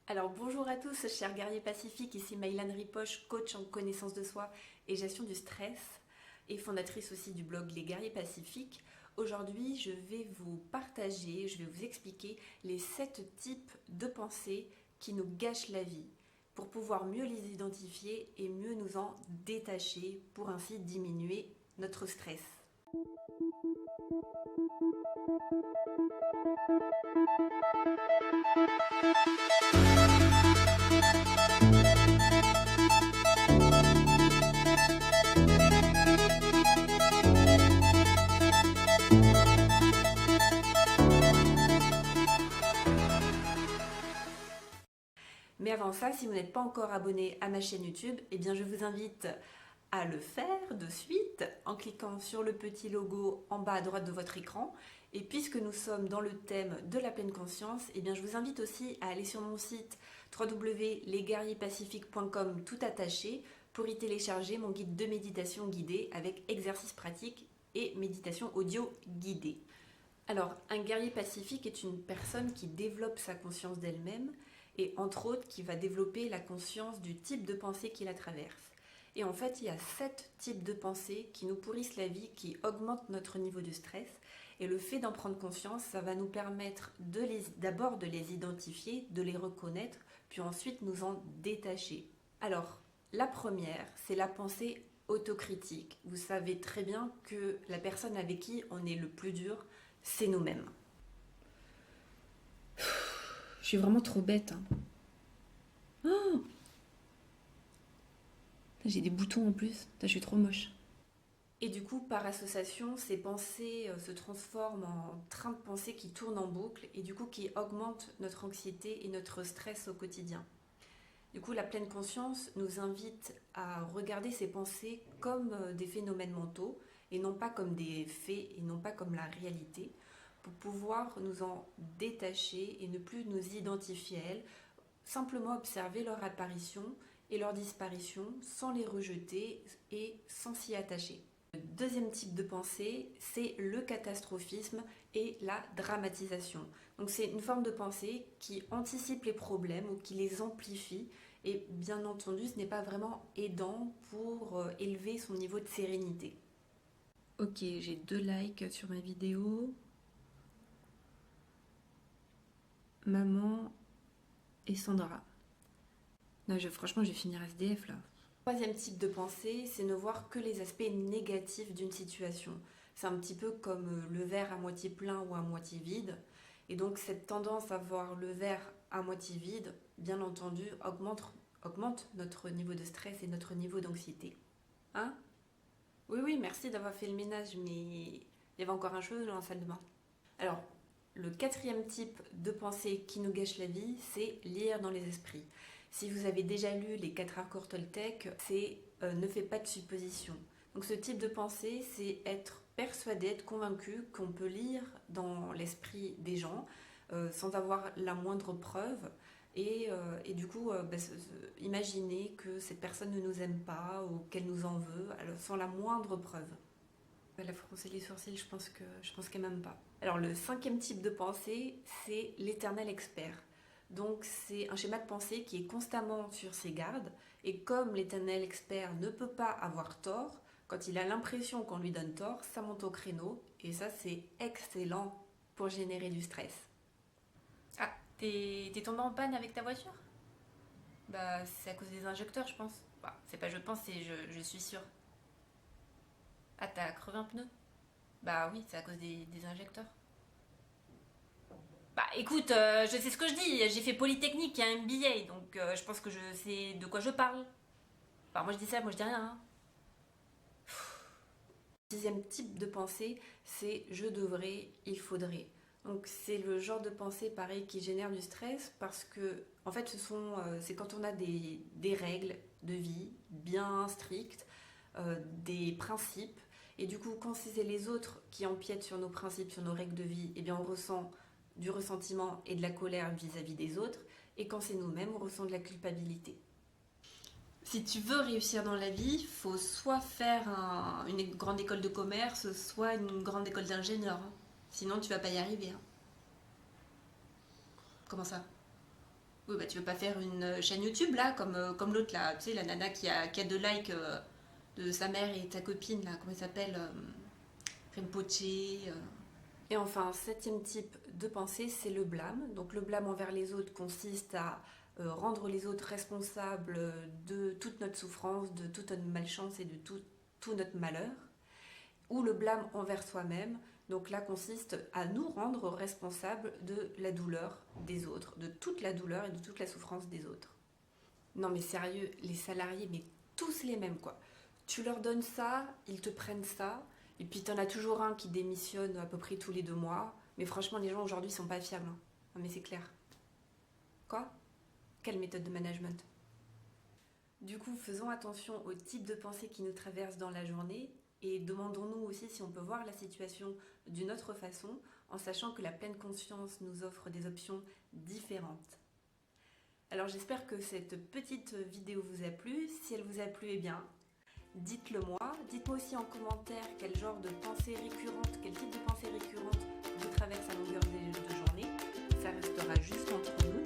Alors bonjour à tous, chers guerriers pacifiques, ici Maïlan Ripoche, coach en connaissance de soi et gestion du stress et fondatrice aussi du blog Les Guerriers Pacifiques. Aujourd'hui, je vais vous partager, je vais vous expliquer les 7 types de pensées qui nous gâchent la vie pour pouvoir mieux les identifier et mieux nous en détacher pour ainsi diminuer notre stress. Mais avant ça, si vous n'êtes pas encore abonné à ma chaîne YouTube, eh bien je vous invite à le faire de suite en cliquant sur le petit logo en bas à droite de votre écran. Et puisque nous sommes dans le thème de la pleine conscience, eh bien je vous invite aussi à aller sur mon site www.lesguerrierspacifiques.com tout attaché pour y télécharger mon guide de méditation guidée avec exercices pratiques et méditation audio guidée. Alors, un guerrier pacifique est une personne qui développe sa conscience d'elle-même et entre autres qui va développer la conscience du type de pensée qui la traverse. Et en fait, il y a 7 types de pensées qui nous pourrissent la vie, qui augmentent notre niveau de stress. Et le fait d'en prendre conscience, ça va nous permettre d'abord de les identifier, de les reconnaître, puis ensuite nous en détacher. Alors, la première, c'est la pensée autocritique. Vous savez très bien que la personne avec qui on est le plus dur, c'est nous-mêmes. Je suis vraiment trop bête. Oh, j'ai des boutons en plus. Je suis trop moche. Et du coup, par association, ces pensées se transforment en train de pensée qui tourne en boucle et du coup qui augmente notre anxiété et notre stress au quotidien. Du coup, la pleine conscience nous invite à regarder ces pensées comme des phénomènes mentaux et non pas comme des faits et non pas comme la réalité pour pouvoir nous en détacher et ne plus nous identifier à elles, simplement observer leur apparition et leur disparition sans les rejeter et sans s'y attacher. Le deuxième type de pensée, c'est le catastrophisme et la dramatisation. Donc c'est une forme de pensée qui anticipe les problèmes ou qui les amplifie et bien entendu ce n'est pas vraiment aidant pour élever son niveau de sérénité. Ok, j'ai 2 likes sur ma vidéo. Maman et Sandra. Non, franchement, je vais finir SDF là. Troisième type de pensée, c'est ne voir que les aspects négatifs d'une situation. C'est un petit peu comme le verre à moitié plein ou à moitié vide. Et donc cette tendance à voir le verre à moitié vide, bien entendu, augmente notre niveau de stress et notre niveau d'anxiété. Hein? Oui, merci d'avoir fait le ménage, mais il y avait encore un cheveu dans la salle de bain. Alors, le quatrième type de pensée qui nous gâche la vie, c'est lire dans les esprits. Si vous avez déjà lu les 4 accords Toltec, c'est ne fais pas de suppositions. Donc ce type de pensée, c'est être persuadé, être convaincu qu'on peut lire dans l'esprit des gens sans avoir la moindre preuve. Et du coup, imaginer que cette personne ne nous aime pas ou qu'elle nous en veut sans la moindre preuve. Elle a froncé les sourcils, je pense qu'elle m'aime pas. Alors le cinquième type de pensée, c'est l'éternel expert. Donc c'est un schéma de pensée qui est constamment sur ses gardes et comme l'éternel expert ne peut pas avoir tort, quand il a l'impression qu'on lui donne tort, ça monte au créneau et ça c'est excellent pour générer du stress. Ah, t'es tombé en panne avec ta voiture? Bah, c'est à cause des injecteurs, je pense. Bah, c'est pas je pense, c'est je suis sûre. Ah, t'as crevé un pneu? Bah oui, c'est à cause des injecteurs. Bah écoute, je sais ce que je dis, j'ai fait Polytechnique, il y a un MBA, donc je pense que je sais de quoi je parle. Enfin, moi je dis ça, moi je dis rien, hein. Sixième type de pensée, c'est je devrais, il faudrait. Donc c'est le genre de pensée pareil qui génère du stress parce que en fait c'est quand on a des règles de vie bien strictes, des principes et du coup quand c'est les autres qui empiètent sur nos principes, sur nos règles de vie, eh bien on ressent du ressentiment et de la colère vis-à-vis des autres et quand c'est nous-mêmes on ressent de la culpabilité. Si tu veux réussir dans la vie, il faut soit faire une grande école de commerce, soit une grande école d'ingénieur. Sinon, tu vas pas y arriver. Comment ça? Oui, bah tu veux pas faire une chaîne YouTube là, comme l'autre là, tu sais, la nana qui a 2 likes de sa mère et de sa copine là, comment elle s'appelle Rinpoche. Et enfin, septième type de pensée, c'est le blâme. Donc le blâme envers les autres consiste à rendre les autres responsables de toute notre souffrance, de toute notre malchance et de tout notre malheur. Ou le blâme envers soi-même, donc là consiste à nous rendre responsables de la douleur des autres, de toute la douleur et de toute la souffrance des autres. Non mais sérieux, les salariés, mais tous les mêmes quoi. Tu leur donnes ça, ils te prennent ça, et puis t'en as toujours un qui démissionne à peu près tous les 2 mois. Mais franchement, les gens aujourd'hui sont pas fiables. Hein. Non mais c'est clair. Quoi ? Quelle méthode de management ? Du coup, faisons attention au type de pensée qui nous traverse dans la journée et demandons-nous aussi si on peut voir la situation d'une autre façon en sachant que la pleine conscience nous offre des options différentes. Alors j'espère que cette petite vidéo vous a plu. Si elle vous a plu, eh bien, dites-le moi. Dites-moi aussi en commentaire quel genre de pensée récurrente, quel type de pensée récurrente vous traverse à longueur de journée. Ça restera juste entre nous.